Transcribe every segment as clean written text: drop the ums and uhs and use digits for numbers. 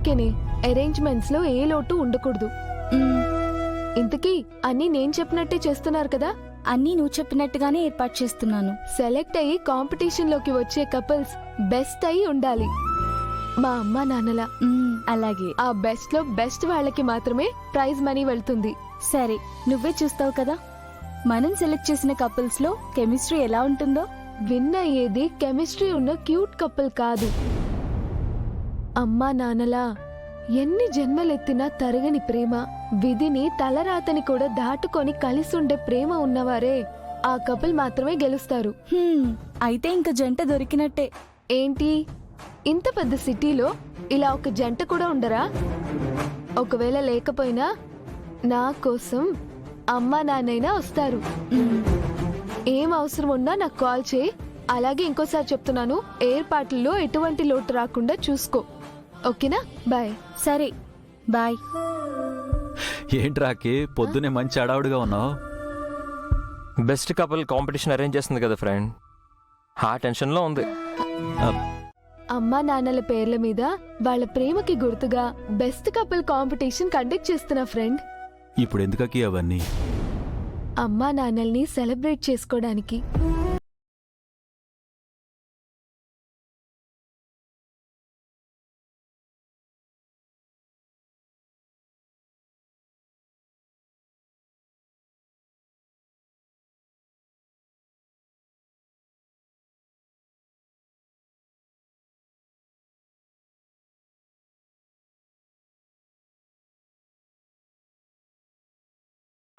ఓకేనే, arrangements లో ఏ లోటు ఉండకూడదు. ఇంతకీ అన్నీ నేను చెప్పినట్టే చేస్తున్నారు కదా? అన్నీ నువ్వు చెప్పినట్టుగానే ఏర్పాటు చేస్తున్నాను. సెలెక్ట్ అయ్యి కాంపిటీషన్ లోకి వచ్చే కపుల్స్ బెస్ట్ అయి ఉండాలి. మా అమ్మా నాన్నల అలాగే. ఆ బెస్ట్ లో బెస్ట్ వాళ్ళకి మాత్రమే ప్రైజ్ మనీ వెళ్తుంది. సరే, నువ్వే చూస్తావు కదా మనం సెలెక్ట్ చేసిన కపుల్స్ లో కెమిస్ట్రీ ఎలా ఉంటుందో. విన్ అయ్యేది కెమిస్ట్రీ ఉన్న క్యూట్ కపుల్ కాదు, అమ్మా నాన్నలా ఎన్ని జన్మలెత్తినా తరగని ప్రేమ, విధిని తలరాతని కూడా దాటుకొని కలిసుండే ప్రేమ ఉన్నవారే ఆ కపుల్ మాత్రమే గెలుస్తారు. అయితే ఇంక జంట దొరికినట్టే. ఏంటి, ఇంత పెద్ద సిటీలో ఇలా ఒక జంట కూడా ఉండరా? ఒకవేళ లేకపోయినా నా కోసం అమ్మా నాన్నైనా వస్తారు. ఏం అవసరం ఉన్నా నాకు కాల్ చేయి. అలాగే ఇంకోసారి చెప్తున్నాను, ఏర్పాట్లలో ఎటువంటి లోటు రాకుండా చూసుకో. ఓకేనా? బాయ్. సరే, బాయ్. ఏంట్రాకి పొద్దునే మంచి అడావుడిగా ఉన్నావు? బెస్ట్ కపుల్ కాంపిటీషన్ అరేంజ్ చేస్తుంది కదా ఫ్రెండ్, ఆ టెన్షన్లో ఉంది. అమ్మా నాన్నల పేర్ల మీద వాళ్ళ ప్రేమకి గుర్తుగా బెస్ట్ కపుల్ కాంపిటీషన్ కండక్ట్ చేస్తున్నా ఫ్రెండ్. ఇప్పుడు ఎందుకకి అవన్నీ? అమ్మా నాన్నల్ని సెలబ్రేట్ చేసుకోవడానికి.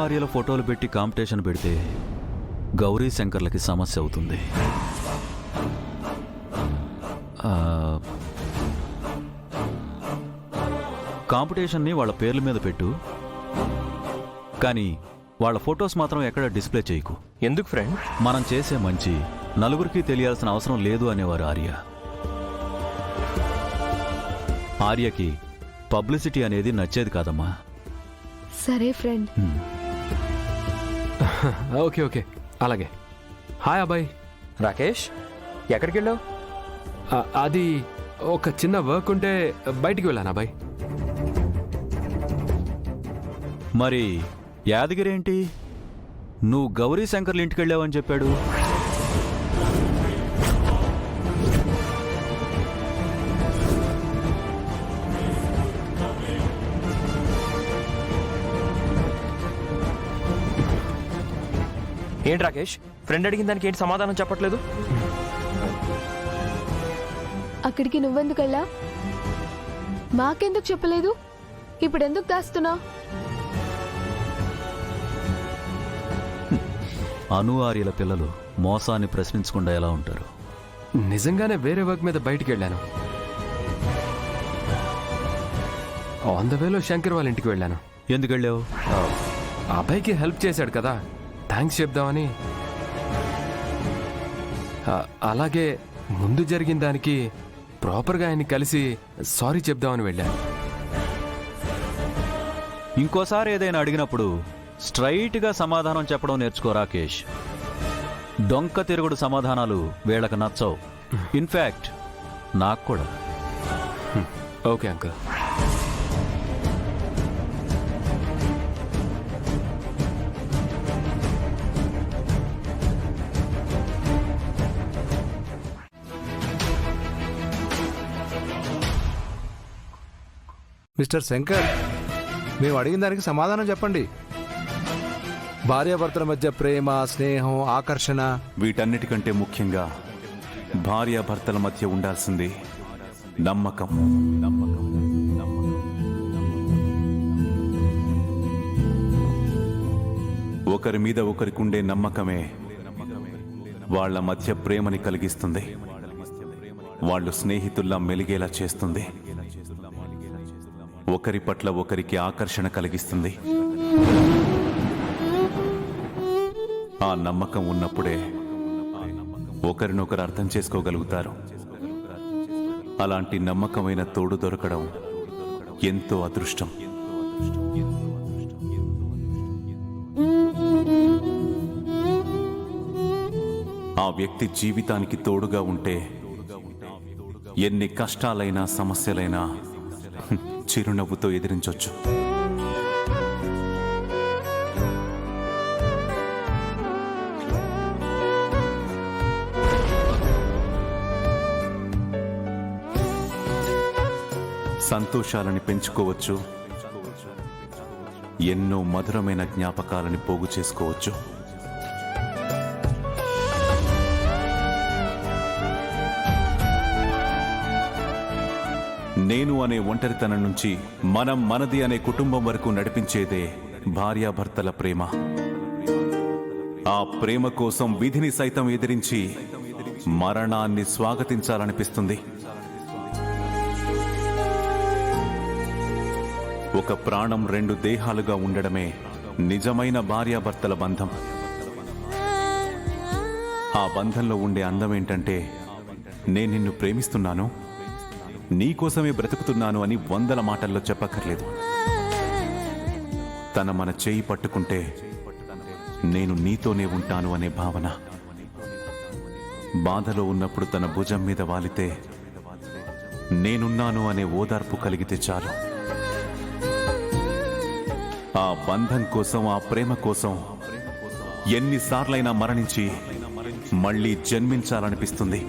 ఆర్యల ఫోటోలు పెట్టి కాంపిటీషన్ పెడితే గౌరీ శంకర్లకి సమస్య అవుతుంది. కాంపిటీషన్ని వాళ్ళ పేర్ల మీద పెట్టు, కానీ వాళ్ళ ఫొటోస్ మాత్రం ఎక్కడ డిస్ప్లే చేయకు. ఎందుకు ఫ్రెండ్? మనం చేసే మంచి నలుగురికి తెలియాల్సిన అవసరం లేదు అనేవారు ఆర్య. ఆర్యకి పబ్లిసిటీ అనేది నచ్చేది కాదమ్మా. సరే ఫ్రెండ్. ఓకే ఓకే, అలాగే. హాయ్ అబ్బాయి. రాకేష్, ఎక్కడికి వెళ్ళావు? అది ఒక చిన్న వర్క్ ఉంటే బయటికి వెళ్ళాను అబ్బాయి. మరి యాదగిరి ఏంటి, నువ్వు గౌరీ శంకర్ల ఇంటికి వెళ్ళావని చెప్పాడు? ఏంటి రాకేష్, ఫ్రెండ్ అడిగిన దానికి ఏంటి సమాధానం చెప్పట్లేదు? అక్కడికి నువ్వెందుకు వెళ్ళా? మాకెందుకు చెప్పలేదు? ఇప్పుడెందుకు దాస్తున్నావు? అను ఆర్యల పిల్లలు మోసాన్ని ప్రశ్నించకుండా ఎలా ఉంటారు? నిజంగానే వేరే వర్క్ మీద బయటికి వెళ్ళాను. ఆన్ ద వేలో శంకర్ వాళ్ళ ఇంటికి వెళ్ళాను. ఎందుకు వెళ్ళావు? ఆ అబ్బాయికి హెల్ప్ చేశాడు కదా, థ్యాంక్స్ చెప్దామని. అలాగే ముందు జరిగిన దానికి ప్రాపర్గా ఆయన్ని కలిసి సారీ చెప్దామని వెళ్ళాను. ఇంకోసారి ఏదైనా అడిగినప్పుడు స్ట్రైట్గా సమాధానం చెప్పడం నేర్చుకో రాకేష్. డొంక తిరుగుడు సమాధానాలు వీళ్ళకి నచ్చవు. ఇన్ఫ్యాక్ట్ నాకు కూడా. Okay uncle. మిస్టర్ శంకర్, మేము అడిగిన దానికి సమాధానం చెప్పండి. భార్యాభర్తల మధ్య ప్రేమ, స్నేహం, ఆకర్షణ, వీటన్నిటికంటే ముఖ్యంగా భార్యాభర్తల మధ్య ఉండాల్సింది నమ్మకం. ఒకరి మీద ఒకరికుండే నమ్మకమే వాళ్ళ మధ్య ప్రేమని కలిగిస్తుంది, వాళ్ళు స్నేహితుల్లా మెలిగేలా చేస్తుంది, ఒకరి పట్ల ఒకరికి ఆకర్షణ కలిగిస్తుంది. ఆ నమ్మకం ఉన్నప్పుడే ఒకరినొకరు అర్థం చేసుకోగలుగుతారు. అలాంటి నమ్మకమైన తోడు దొరకడం ఎంతో అదృష్టం. ఆ వ్యక్తి జీవితానికి తోడుగా ఉంటే ఎన్ని కష్టాలైనా సమస్యలైనా చిరునవ్వుతో ఎదిరించొచ్చు. సంతోషాలని పెంచుకోవచ్చు, ఎన్నో మధురమైన జ్ఞాపకాలని పోగు చేసుకోవచ్చు. నేను అనే ఒంటరితనం నుంచి మనం మనది అనే కుటుంబం వరకు నడిపించేదే భార్యాభర్తల ప్రేమ. ఆ ప్రేమ కోసం విధిని సైతం ఎదిరించి మరణాన్ని స్వాగతించాలనిపిస్తుంది. ఒక ప్రాణం రెండు దేహాలుగా ఉండడమే నిజమైన భార్యాభర్తల బంధం. ఆ బంధంలో ఉండే అందం ఏంటంటే, నేను నిన్ను ప్రేమిస్తున్నాను, నీకోసమే బ్రతుకుతున్నాను అని 100 మాటల్లో చెప్పక్కర్లేదు. తన మన చేయి పట్టుకుంటే నేను నీతోనే ఉంటాను అనే భావన. బాధలో ఉన్నప్పుడు తన భుజం మీద వాలితే నేనున్నాను అనే ఓదార్పు కలిగితే చాలు. ఆ బంధం కోసం, ఆ ప్రేమ కోసం ఎన్నిసార్లైనా మరణించి మళ్ళీ జన్మించాలనిపిస్తుంది.